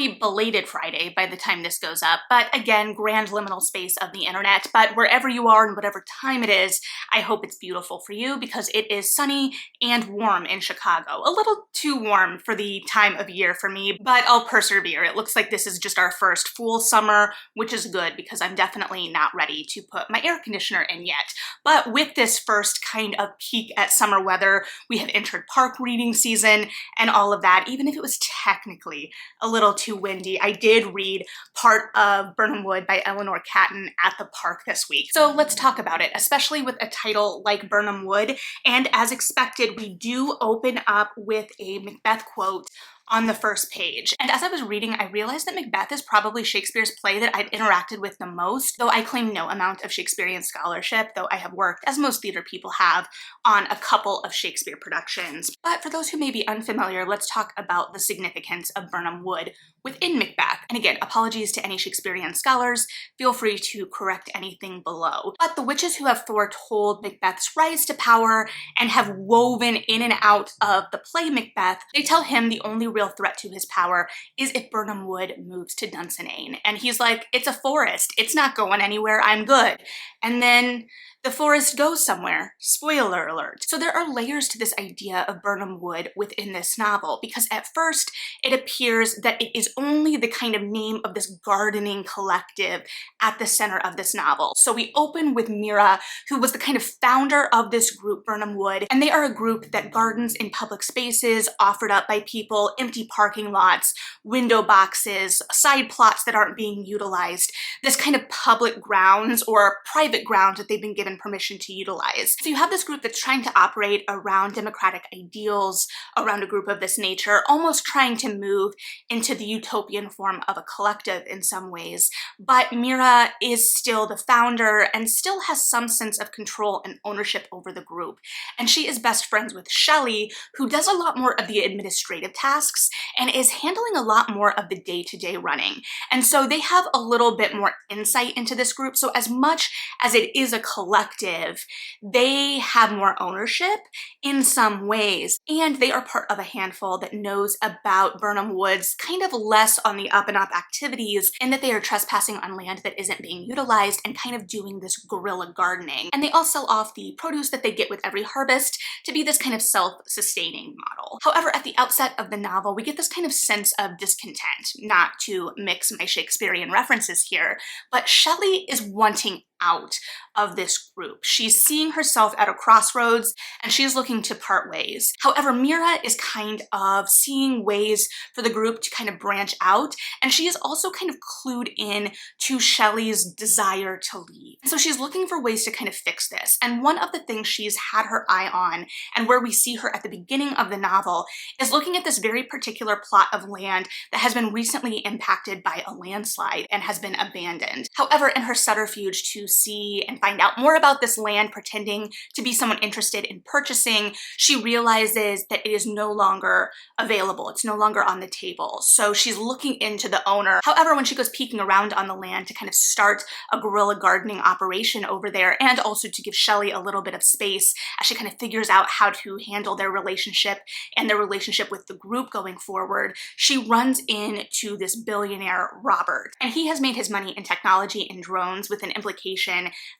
happy belated Friday by the time this goes up, but again, grand liminal space of the internet. But wherever you are and whatever time it is, I hope it's beautiful for you because it is sunny and warm in Chicago. A little too warm for the time of year for me, but I'll persevere. It looks like this is just our first full summer, which is good because I'm definitely not ready to put my air conditioner in yet. But with this first kind of peek at summer weather, we have entered park reading season and all of that. Even if it was technically a little too windy, I did read part of Birnam Wood by Eleanor Catton at the park this week. So let's talk about it, especially with a title like Birnam Wood. And as expected, we do open up with a Macbeth quote on the first page. And as I was reading, I realized that Macbeth is probably Shakespeare's play that I've interacted with the most, though I claim no amount of Shakespearean scholarship, though I have worked, as most theater people have, on a couple of Shakespeare productions. But for those who may be unfamiliar, let's talk about the significance of Birnam Wood within Macbeth. And again, apologies to any Shakespearean scholars, feel free to correct anything below. But the witches who have foretold Macbeth's rise to power and have woven in and out of the play Macbeth, they tell him the only real threat to his power is if Birnam Wood moves to Dunsinane. And he's like, it's a forest, it's not going anywhere, I'm good. And then the forest goes somewhere. Spoiler alert. So there are layers to this idea of Birnam Wood within this novel, because at first it appears that it is only the kind of name of this gardening collective at the center of this novel. So we open with Mira, who was the kind of founder of this group, Birnam Wood, and they are a group that gardens in public spaces offered up by people, empty parking lots, window boxes, side plots that aren't being utilized, this kind of public grounds or private grounds that they've been given permission to utilize. So you have this group that's trying to operate around democratic ideals, around a group of this nature, almost trying to move into the utopian form of a collective in some ways. But Mira is still the founder and still has some sense of control and ownership over the group. And she is best friends with Shelley, who does a lot more of the administrative tasks and is handling a lot more of the day-to-day running. And so they have a little bit more insight into this group. So as much as it is a collective, they have more ownership in some ways, and they are part of a handful that knows about Birnam Wood's kind of less on the up and up activities, in that they are trespassing on land that isn't being utilized and kind of doing this guerrilla gardening. And they all sell off the produce that they get with every harvest to be this kind of self-sustaining model. However, at the outset of the novel, we get this kind of sense of discontent, not to mix my Shakespearean references here, but Shelley is wanting out of this group. She's seeing herself at a crossroads and she's looking to part ways. However, Mira is kind of seeing ways for the group to kind of branch out, and she is also kind of clued in to Shelley's desire to leave. So she's looking for ways to kind of fix this. And one of the things she's had her eye on, and where we see her at the beginning of the novel, is looking at this very particular plot of land that has been recently impacted by a landslide and has been abandoned. However, in her subterfuge to see and find out more about this land, pretending to be someone interested in purchasing, she realizes that it is no longer available. It's no longer on the table. So she's looking into the owner. However, when she goes peeking around on the land to kind of start a guerrilla gardening operation over there, and also to give Shelley a little bit of space as she kind of figures out how to handle their relationship and their relationship with the group going forward, she runs into this billionaire, Robert. And he has made his money in technology and drones, with an implication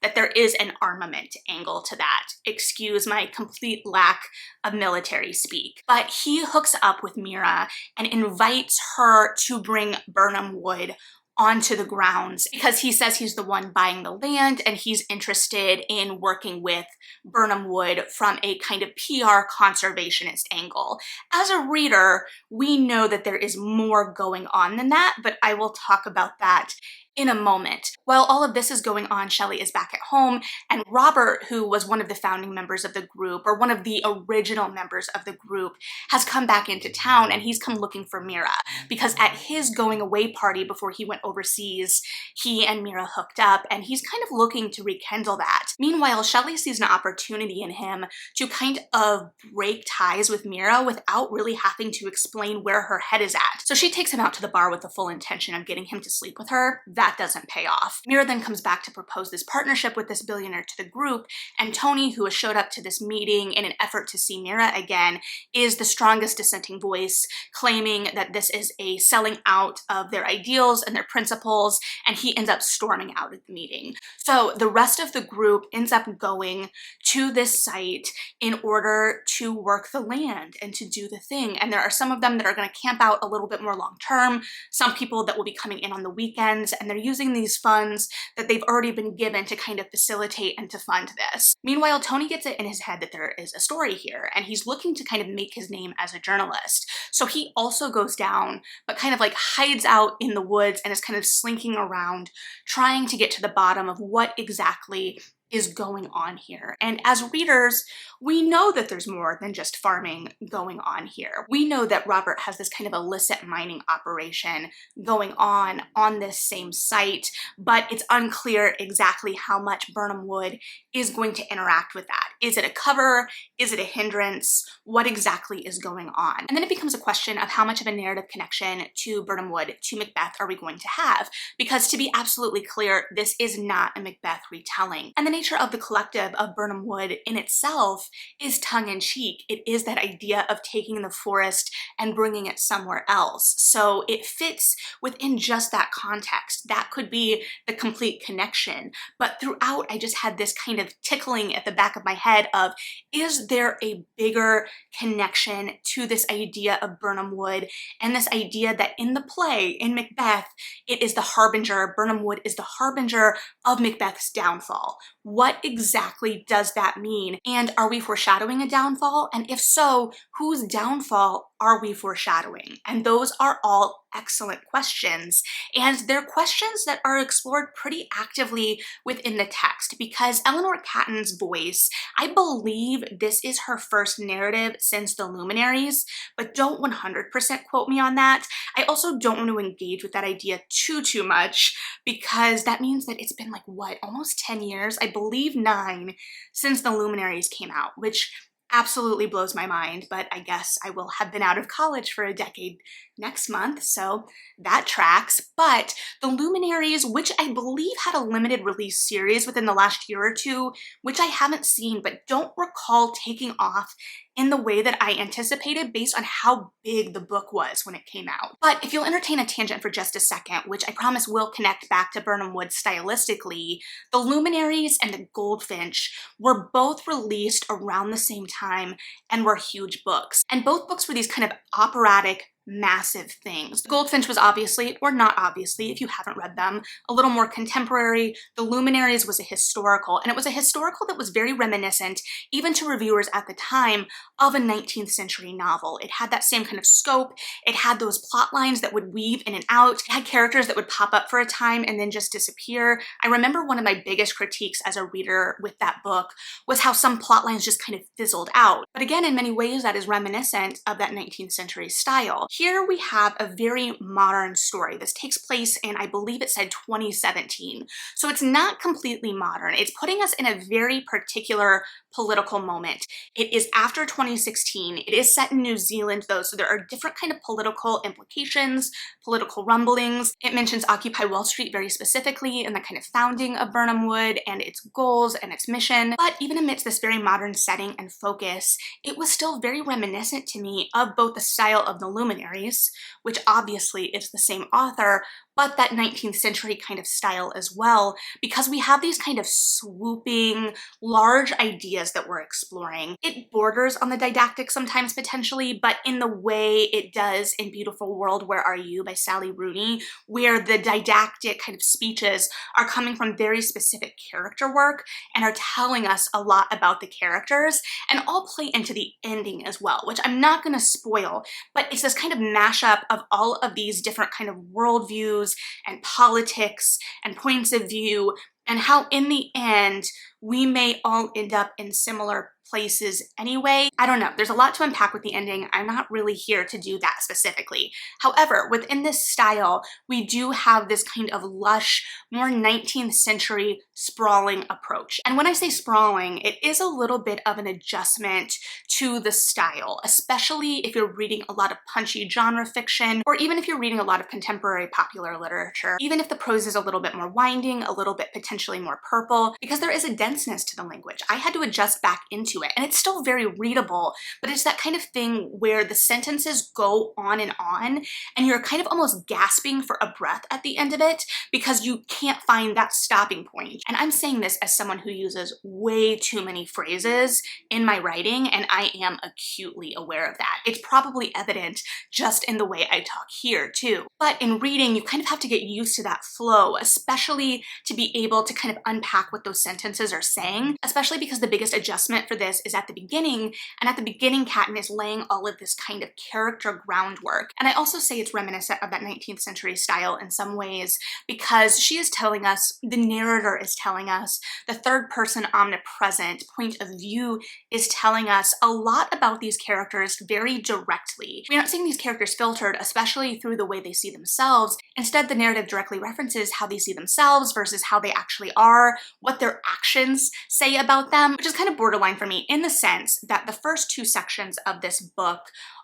that there is an armament angle to that. Excuse my complete lack of military speak. But he hooks up with Mira and invites her to bring Birnam Wood onto the grounds because he says he's the one buying the land and he's interested in working with Birnam Wood from a kind of PR conservationist angle. As a reader, we know that there is more going on than that, but I will talk about that in a moment. While all of this is going on, Shelley is back at home, and Robert, who was one of the founding members of the group, or one of the original members of the group, has come back into town, and he's come looking for Mira, because at his going away party before he went overseas, he and Mira hooked up, and he's kind of looking to rekindle that. Meanwhile, Shelley sees an opportunity in him to kind of break ties with Mira without really having to explain where her head is at. So she takes him out to the bar with the full intention of getting him to sleep with her. that doesn't pay off. Mira then comes back to propose this partnership with this billionaire to the group, and Tony, who has showed up to this meeting in an effort to see Mira again, is the strongest dissenting voice, claiming that this is a selling out of their ideals and their principles, and he ends up storming out of the meeting. So the rest of the group ends up going to this site in order to work the land and to do the thing. And there are some of them that are going to camp out a little bit more long term, some people that will be coming in on the weekends, and they're using these funds that they've already been given to kind of facilitate and to fund this. Meanwhile, Tony gets it in his head that there is a story here, and he's looking to kind of make his name as a journalist. So he also goes down, but kind of like hides out in the woods and is kind of slinking around, trying to get to the bottom of what exactly is going on here. And as readers, we know that there's more than just farming going on here. We know that Robert has this kind of illicit mining operation going on this same site, but it's unclear exactly how much Birnam wood is going to interact with that. Is it a cover? Is it a hindrance? What exactly is going on? And then it becomes a question of how much of a narrative connection to Birnam wood, to Macbeth, are we going to have? Because to be absolutely clear, this is not a Macbeth retelling. And the nature of the collective of Birnam wood in itself is tongue-in-cheek. It is that idea of taking the forest and bringing it somewhere else. So it fits within just that context. That could be the complete connection. But throughout, I just had this kind of tickling at the back of my head of, is there a bigger connection to this idea of Birnam wood and this idea that in the play, in Macbeth, it is the harbinger, Birnam wood is the harbinger of Macbeth's downfall. What exactly does that mean? And are we foreshadowing a downfall? And if so, whose downfall are we foreshadowing? And those are all excellent questions. And they're questions that are explored pretty actively within the text, because Eleanor Catton's voice, I believe this is her first narrative since The Luminaries, but don't 100% quote me on that. I also don't want to engage with that idea too much, because that means that it's been like, what, almost 10 years? I believe 9 since The Luminaries came out, which absolutely blows my mind, but I guess I will have been out of college for a decade next month, so that tracks. But The Luminaries, which I believe had a limited release series within the last year or two, which I haven't seen but don't recall taking off in the way that I anticipated based on how big the book was when it came out. But if you'll entertain a tangent for just a second, which I promise will connect back to Birnam wood stylistically, The Luminaries and The Goldfinch were both released around the same time and were huge books. And both books were these kind of operatic, massive things. The Goldfinch was obviously, or not obviously if you haven't read them, a little more contemporary. The Luminaries was a historical, and it was a historical that was very reminiscent, even to reviewers at the time, of a 19th century novel. It had that same kind of scope. It had those plot lines that would weave in and out. It had characters that would pop up for a time and then just disappear. I remember one of my biggest critiques as a reader with that book was how some plot lines just kind of fizzled out. But again, in many ways, that is reminiscent of that 19th century style. Here we have a very modern story. This takes place in, I believe it said 2017. So it's not completely modern. It's putting us in a very particular political moment. It is after 2016. It is set in New Zealand though, so there are different kind of political implications, political rumblings. It mentions Occupy Wall Street very specifically and the kind of founding of Birnam wood and its goals and its mission. But even amidst this very modern setting and focus, it was still very reminiscent to me of both the style of The Luminaries, which obviously is the same author, but that 19th century kind of style as well, because we have these kind of swooping, large ideas that we're exploring. It borders on the didactic sometimes potentially, but in the way it does in Beautiful World, Where Are You by Sally Rooney, where the didactic kind of speeches are coming from very specific character work and are telling us a lot about the characters, and all play into the ending as well, which I'm not going to spoil, but it's this kind of mashup of all of these different kind of worldviews and politics and points of view, and how in the end we may all end up in similar places anyway. I don't know, there's a lot to unpack with the ending. I'm not really here to do that specifically. However, within this style, we do have this kind of lush, more 19th century sprawling approach. And when I say sprawling, it is a little bit of an adjustment to the style, especially if you're reading a lot of punchy genre fiction, or even if you're reading a lot of contemporary popular literature, even if the prose is a little bit more winding, a little bit potentially more purple, because there is a denseness to the language. I had to adjust back into it, and it's still very readable, but it's that kind of thing where the sentences go on, and you're kind of almost gasping for a breath at the end of it because you can't find that stopping point. And I'm saying this as someone who uses way too many phrases in my writing, and I am acutely aware of that. It's probably evident just in the way I talk here too. But in reading, you kind of have to get used to that flow, especially to be able to kind of unpack what those sentences are saying, especially because the biggest adjustment for this is at the beginning, and at the beginning, Catton is laying all of this kind of character groundwork. And I also say it's reminiscent of that 19th century style in some ways, because she is telling us, the narrator is telling us, the third person omnipresent point of view is telling us a lot about these characters very directly. We're not seeing these characters filtered, especially through the way they see themselves. Instead, the narrative directly references how they see themselves versus how they actually are, what their actions say about them, which is kind of borderline for me in the sense that the first two sections of this book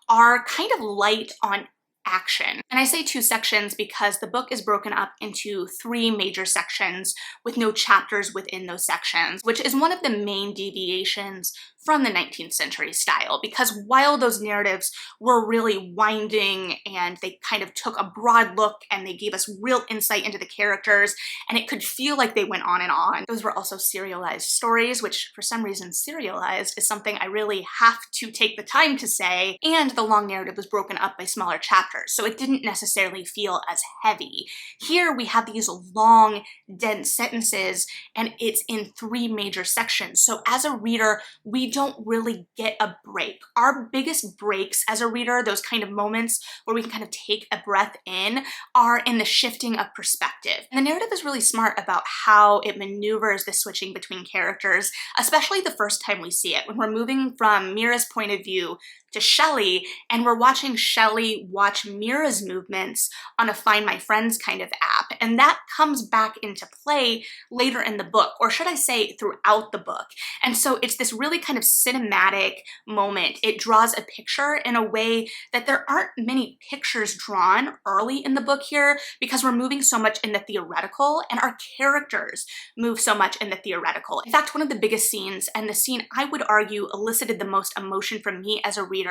are kind of light on action. And I say two sections because the book is broken up into three major sections with no chapters within those sections, which is one of the main deviations from the 19th century style, because while those narratives were really winding and they kind of took a broad look and they gave us real insight into the characters and it could feel like they went on, those were also serialized stories, which for some reason serialized is something I really have to take the time to say, and the long narrative was broken up by smaller chapters, so it didn't necessarily feel as heavy. Here we have these long, dense sentences and it's in three major sections, so as a reader, we don't really get a break. Our biggest breaks as a reader, those kind of moments where we can kind of take a breath in, are in the shifting of perspective. And the narrative is really smart about how it maneuvers the switching between characters, especially the first time we see it, when we're moving from Mira's point of view to Shelley, and we're watching Shelley watch Mira's movements on a Find My Friends kind of app. And that comes back into play later in the book, or should I say throughout the book. And so it's this really kind of cinematic moment. It draws a picture in a way that there aren't many pictures drawn early in the book here, because we're moving so much in the theoretical and our characters move so much in the theoretical. In fact, one of the biggest scenes, and the scene I would argue elicited the most emotion from me as a reader,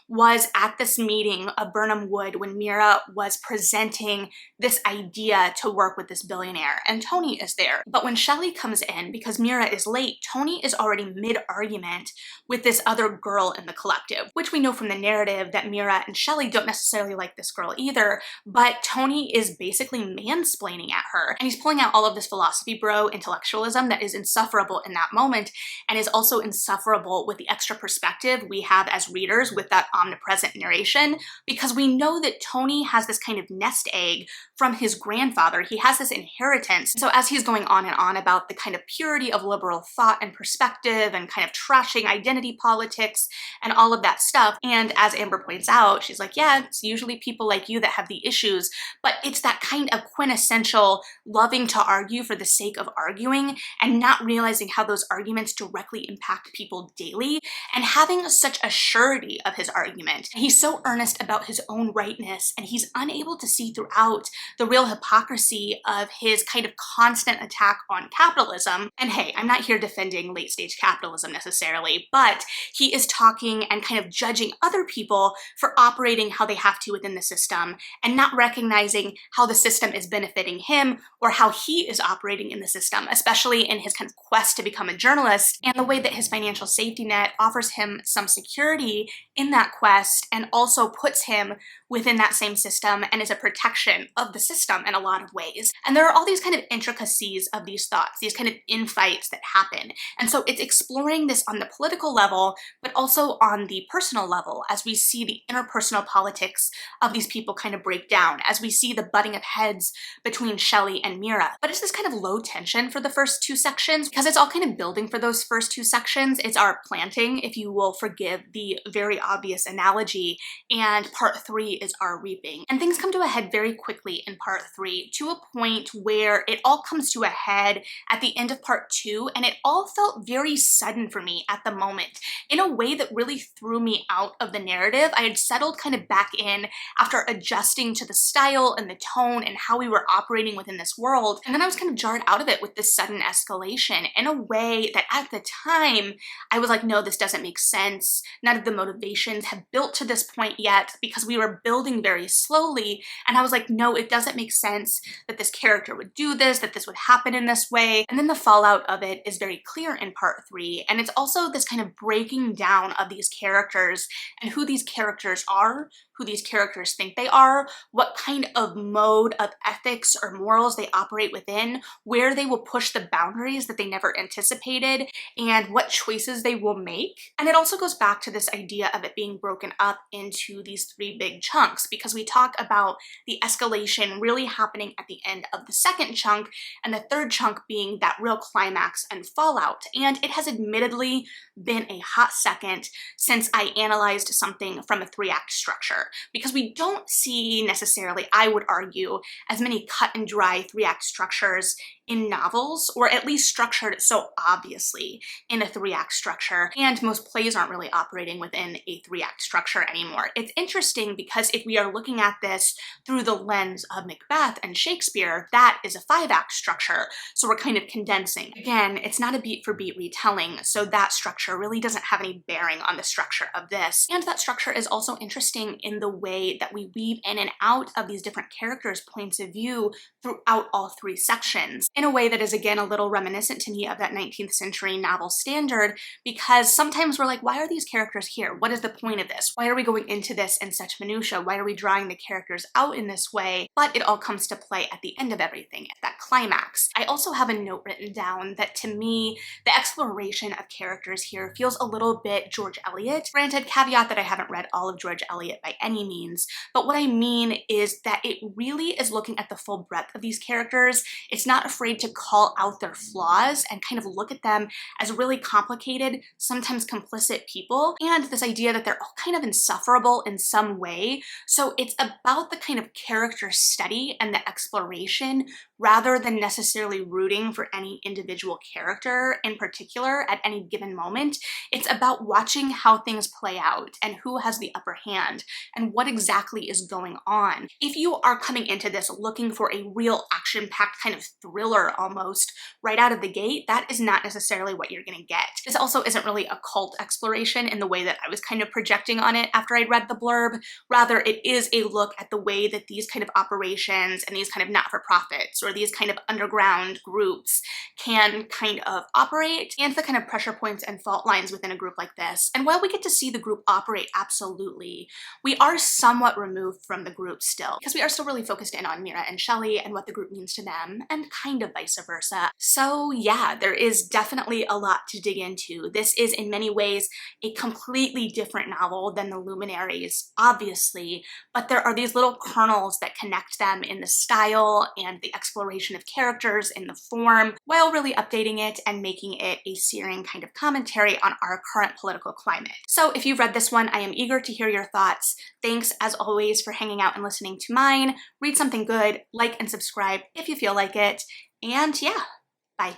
was at this meeting of Birnam Wood when Mira was presenting this idea to work with this billionaire, and Tony is there. But when Shelley comes in, because Mira is late, Tony is already mid-argument with this other girl in the collective, which we know from the narrative that Mira and Shelley don't necessarily like this girl either, but Tony is basically mansplaining at her, and he's pulling out all of this philosophy bro intellectualism that is insufferable in that moment, and is also insufferable with the extra perspective we have as readers with that omnipresent narration, because we know that Tony has this kind of nest egg from his grandfather. He has this inheritance. So as he's going on and on about the kind of purity of liberal thought and perspective and kind of trashing identity politics and all of that stuff, and as Amber points out, she's like, yeah, it's usually people like you that have the issues, but it's that kind of quintessential loving to argue for the sake of arguing and not realizing how those arguments directly impact people daily, and having such a surety of his argument. He's so earnest about his own rightness, and he's unable to see throughout the real hypocrisy of his kind of constant attack on capitalism. And hey, I'm not here defending late stage capitalism necessarily, but he is talking and kind of judging other people for operating how they have to within the system and not recognizing how the system is benefiting him or how he is operating in the system, especially in his kind of quest to become a journalist, and the way that his financial safety net offers him some security in that quest and also puts him within that same system and is a protection of the system in a lot of ways. And there are all these kind of intricacies of these thoughts, these kind of infights that happen. And so it's exploring this on the political level, but also on the personal level, as we see the interpersonal politics of these people kind of break down, as we see the butting of heads between Shelley and Mira. But it's this kind of low tension for the first two sections, because it's all kind of building for those first two sections. It's our planting, if you will forgive the very obvious analogy, and part 3 is our reaping. And things come to a head very quickly in part 3, to a point where it all comes to a head at the end of part 2, and it all felt very sudden for me at the moment, in a way that really threw me out of the narrative. I had settled kind of back in after adjusting to the style and the tone and how we were operating within this world, and then I was kind of jarred out of it with this sudden escalation in a way that at the time I was like, no, this doesn't make sense. None of the motivations have built to this point yet, because we were building very slowly, and I was like, no, it doesn't make sense that this character would do this, that this would happen in this way. And then the fallout of it is very clear in part 3, and it's also this kind of breaking down of these characters and who these characters are, who these characters think they are, what kind of mode of ethics or morals they operate within, where they will push the boundaries that they never anticipated, and what choices they will make. And it also goes back to this idea of it being broken up into these 3 big chunks, because we talk about the escalation really happening at the end of the second chunk, and the third chunk being that real climax and fallout. And it has admittedly been a hot second since I analyzed something from a 3-act structure, because we don't see necessarily, I would argue, as many cut and dry 3-act structures in novels, or at least structured so obviously in a 3-act structure, and most plays aren't really operating within a 3-act structure anymore. It's interesting because if we are looking at this through the lens of Macbeth and Shakespeare, that is a 5-act structure, so we're kind of condensing. Again, it's not a beat for beat retelling, so that structure really doesn't have any bearing on the structure of this. And that structure is also interesting in the way that we weave in and out of these different characters' points of view throughout all 3 sections, in a way that is again a little reminiscent to me of that 19th century novel standard, because sometimes we're like, why are these characters here? What is the point of this? Why are we going into this in such minutia? Why are we drawing the characters out in this way? But it all comes to play at the end of everything, at that climax. I also have a note written down that to me, the exploration of characters here feels a little bit George Eliot. Granted, caveat that I haven't read all of George Eliot by any means, but what I mean is that it really is looking at the full breadth of these characters. It's not afraid to call out their flaws and kind of look at them as really complicated, sometimes complicit people, and this idea that they're all kind of insufferable in some way. So it's about the kind of character study and the exploration, rather than necessarily rooting for any individual character in particular at any given moment. It's about watching how things play out and who has the upper hand and what exactly is going on. If you are coming into this looking for a real action-packed kind of thriller almost right out of the gate, that is not necessarily what you're gonna get. This also isn't really a cult exploration in the way that I was kind of projecting on it after I'd read the blurb. Rather, it is a look at the way that these kind of operations and these kind of not-for-profits or these kind of underground groups can kind of operate, and the kind of pressure points and fault lines within a group like this. And while we get to see the group operate, absolutely, we are somewhat removed from the group still, because we are still really focused in on Mira and Shelley and what the group means to them, and kind of vice versa. So yeah, there is definitely a lot to dig into. This is in many ways a completely different novel than The Luminaries, obviously, but there are these little kernels that connect them in the style and the exploration of characters in the form, while really updating it and making it a searing kind of commentary on our current political climate. So if you've read this one, I am eager to hear your thoughts. Thanks as always for hanging out and listening to mine. Read something good, like and subscribe if you feel like it, and yeah, bye.